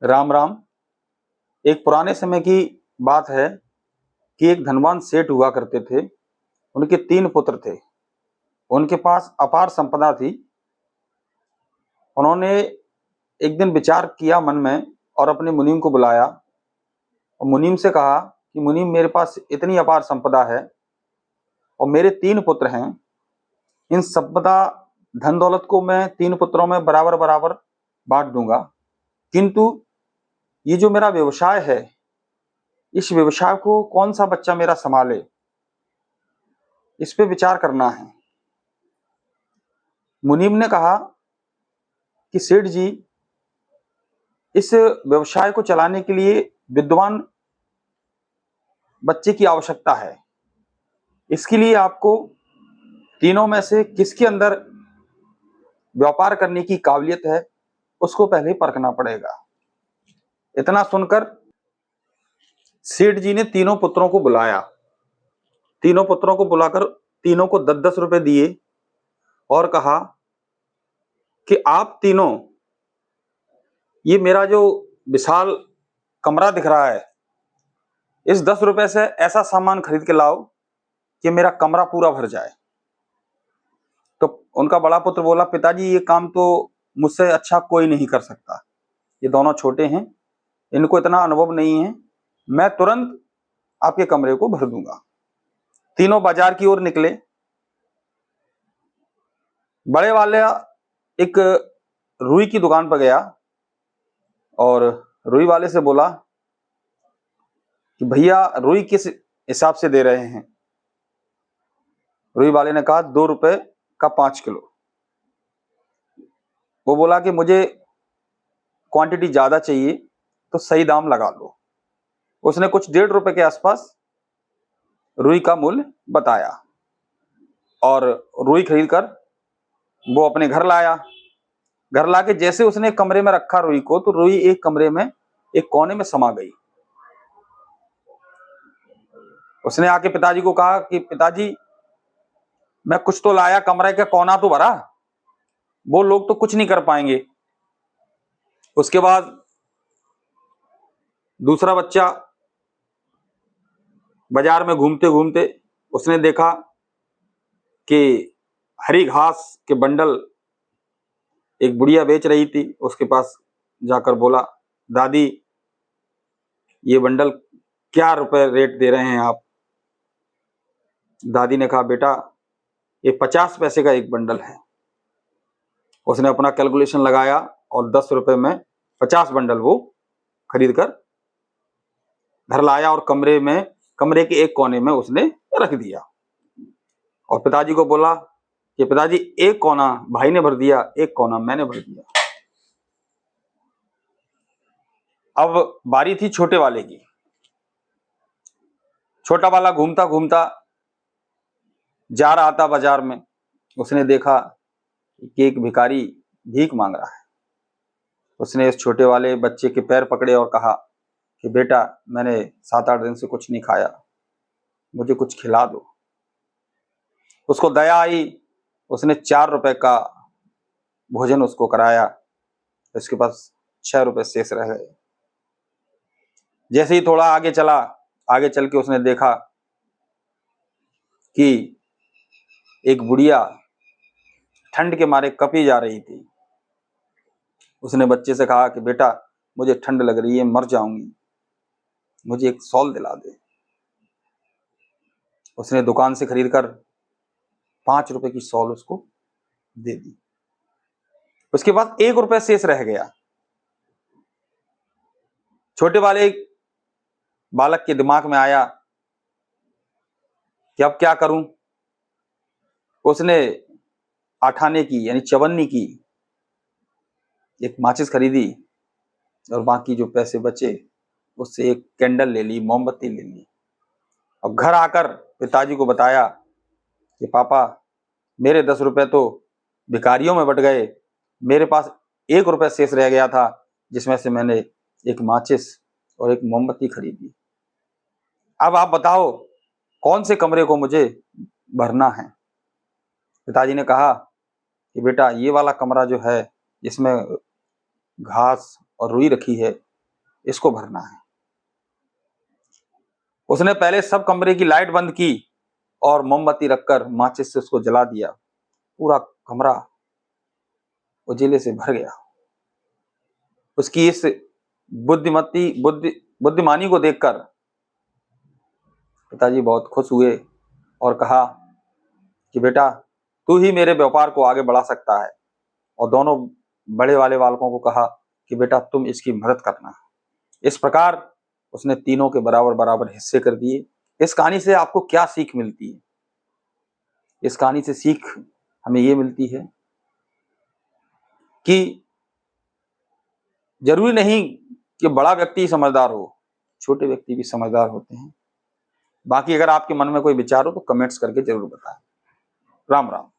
राम राम। एक पुराने समय की बात है कि एक धनवान सेठ हुआ करते थे। उनके 3 पुत्र थे। उनके पास अपार संपदा थी। उन्होंने एक दिन विचार किया मन में और अपने मुनीम को बुलाया और मुनीम से कहा कि मुनीम, मेरे पास इतनी अपार संपदा है और मेरे 3 पुत्र हैं। इन संपदा धन दौलत को मैं 3 पुत्रों में बराबर बराबर बांट दूंगा, किंतु ये जो मेरा व्यवसाय है, इस व्यवसाय को कौन सा बच्चा मेरा संभाले, इस पे विचार करना है। मुनीम ने कहा कि सेठ जी, इस व्यवसाय को चलाने के लिए विद्वान बच्चे की आवश्यकता है। इसके लिए आपको तीनों में से किसके अंदर व्यापार करने की काबिलियत है, उसको पहले परखना पड़ेगा। इतना सुनकर सेठ जी ने तीनों पुत्रों को बुलाया। तीनों पुत्रों को बुलाकर तीनों को 10-10 रुपए दिए और कहा कि आप तीनों, ये मेरा जो विशाल कमरा दिख रहा है, इस 10 रुपए से ऐसा सामान खरीद के लाओ कि मेरा कमरा पूरा भर जाए। तो उनका बड़ा पुत्र बोला, पिताजी ये काम तो मुझसे अच्छा कोई नहीं कर सकता। ये दोनों छोटे हैं, इनको इतना अनुभव नहीं है। मैं तुरंत आपके कमरे को भर दूंगा। तीनों बाजार की ओर निकले। बड़े वाले एक रुई की दुकान पर गया और रुई वाले से बोला कि भैया, रुई किस हिसाब से दे रहे हैं? रुई वाले ने कहा 2 रुपए का 5 किलो। वो बोला कि मुझे क्वांटिटी ज्यादा चाहिए, तो सही दाम लगा लो। उसने कुछ 1.5 रुपए के आसपास रुई का मूल्य बताया और रुई खरीद कर वो अपने घर लाया। घर लाके जैसे उसने कमरे में रखा रुई को, तो रुई एक कमरे में एक कोने में समा गई। उसने आके पिताजी को कहा कि पिताजी, मैं कुछ तो लाया, कमरे का कोना तो भरा, वो लोग तो कुछ नहीं कर पाएंगे। उसके बाद दूसरा बच्चा बाजार में घूमते घूमते उसने देखा कि हरी घास के बंडल एक बुढ़िया बेच रही थी। उसके पास जाकर बोला, दादी, ये बंडल क्या रुपए रेट दे रहे हैं आप? दादी ने कहा, बेटा, ये 50 पैसे का एक बंडल है। उसने अपना कैलकुलेशन लगाया और 10 रुपए में 50 बंडल वो खरीद कर घर लाया और कमरे के एक कोने में उसने रख दिया। और पिताजी को बोला कि पिताजी, एक कोना भाई ने भर दिया, एक कोना मैंने भर दिया। अब बारी थी छोटे वाले की। छोटा वाला घूमता घूमता जा रहा था बाजार में। उसने देखा कि एक भिखारी भीख मांग रहा है। उसने इस छोटे वाले बच्चे के पैर पकड़े और कहा कि बेटा, मैंने 7-8 दिन से कुछ नहीं खाया, मुझे कुछ खिला दो। उसको दया आई। उसने 4 रुपए का भोजन उसको कराया। उसके पास 6 रुपए शेष रह गए। जैसे ही थोड़ा आगे चला, आगे चल के उसने देखा कि एक बुढ़िया ठंड के मारे कपी जा रही थी। उसने बच्चे से कहा कि बेटा, मुझे ठंड लग रही है, मर जाऊंगी, मुझे एक शॉल दिला दे। उसने दुकान से खरीद कर 5 रुपए की शॉल उसको दे दी। उसके बाद 1 रुपया शेष रह गया। छोटे वाले बालक के दिमाग में आया कि अब क्या करूं। उसने आठाने की यानी चवन्नी की एक माचिस खरीदी और बाकी जो पैसे बचे उससे एक कैंडल ले ली, मोमबत्ती ले ली। अब घर आकर पिताजी को बताया कि पापा, मेरे 10 रुपए तो भिखारियों में बट गए, मेरे पास 1 रुपया शेष रह गया था, जिसमें से मैंने एक माचिस और एक मोमबत्ती खरीदी। अब आप बताओ कौन से कमरे को मुझे भरना है? पिताजी ने कहा कि बेटा, ये वाला कमरा जो है, इसमें घास और रुई रखी है, इसको भरना है। उसने पहले सब कमरे की लाइट बंद की और मोमबत्ती रखकर माचिस से उसको जला दिया। पूरा कमरा उजिले से भर गया। उसकी इस बुद्धिमानी को देखकर पिताजी बहुत खुश हुए और कहा कि बेटा, तू ही मेरे व्यापार को आगे बढ़ा सकता है। और दोनों बड़े वाले बालकों को कहा कि बेटा तुम इसकी मदद करना। इस प्रकार उसने तीनों के बराबर बराबर हिस्से कर दिए। इस कहानी से आपको क्या सीख मिलती है? इस कहानी से सीख हमें ये मिलती है कि जरूरी नहीं कि बड़ा व्यक्ति समझदार हो, छोटे व्यक्ति भी समझदार होते हैं। बाकी अगर आपके मन में कोई विचार हो तो कमेंट्स करके जरूर बताएं। राम राम।